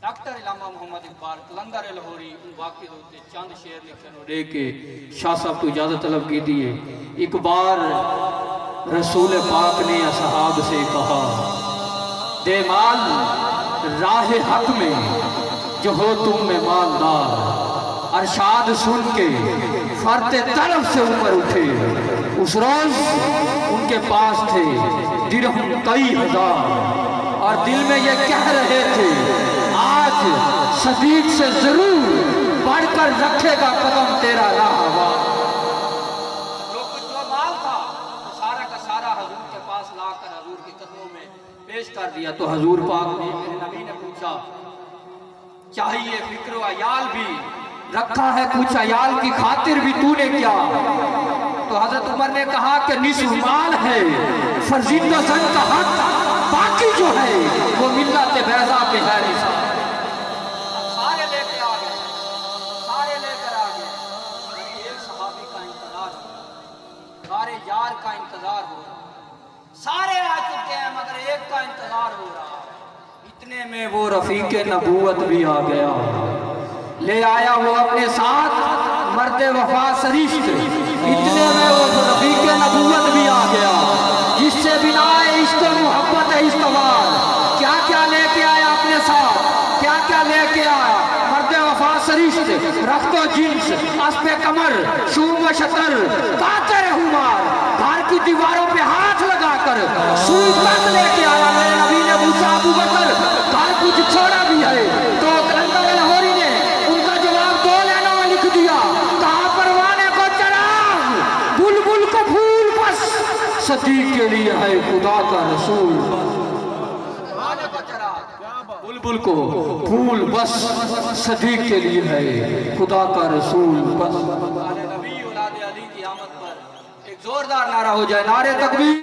Doctor इलामा मोहम्मद इकबाल कलंदर लाहौरी वाकई होते चंद शेर लिखन दे के शाह साहब तो इजाजत तलब की दिए। एक बार रसूल पाक ने असहाब से कहा, दे माल राह हक में जो हो तुम में मालदार। अरशाद सुन के फरते तरफ से ऊपर उठे। उस रोज उनके पास थे दिरहम कई हजार और दिल में ये कह रहे थे, आज सदीक से जरूर बढ़कर रखेगा कदम तेरा राहवा। जो माल था तो सारा का सारा हजूर के पास लाकर हजूर के कदमों में पेश कर दिया। तो हजूर पाक ने, मेरे नबी ने पूछा, चाहिए फिक्र अयाल भी रखा है कुछ, अयाल की खातिर भी तूने क्या? तो हजरत उमर ने कहा कि निस्फ माल है फर्जिंदा सन का हक, बाकी जो है वो मिल्लत बैज़ा पे है निशान। सारे लेके आ गए, सारे लेकर आ गए। एक सहाबी का इंतजार, सारे यार का इंतजार हो रहा, सारे आ चुके हैं मगर एक का इंतजार हो रहा। इतने में वो रफीक नबूवत भी आ गया। ले आया वो अपने साथ मर्द वफा सरिश्त। इतने में वो रफीक नबूवत भी आ गया, जिससे बिना इश्क मोहब्बत है इस्तवार। क्या क्या लेके आया अपने साथ, क्या क्या लेके आया? मर्द वफा सरिश्त, रख्तो जिन्स, अस्पे कमर, शूम व शतर, कातर हुमार, घर की दीवारों पे हाथ लगाकर सुई तक लेके आया। मेरे नबी ने पूछा, अबू बकर घर कुछ छोड़ा भी है? तो कलंदर लाहौरी ने उनका जवाब 2 लाइनों में लिख दिया। कहा, परवाने को चराग, बुलबुल को फूल बस, सदीक के लिए है खुदा का रसूल। परवाने को चराग, बुलबुल को फूल बस, सदीक के लिए है खुदा का रसूल बस। नबी औलाद अली की आमद पर एक जोरदार नारा हो जाए, नारे तकबीर।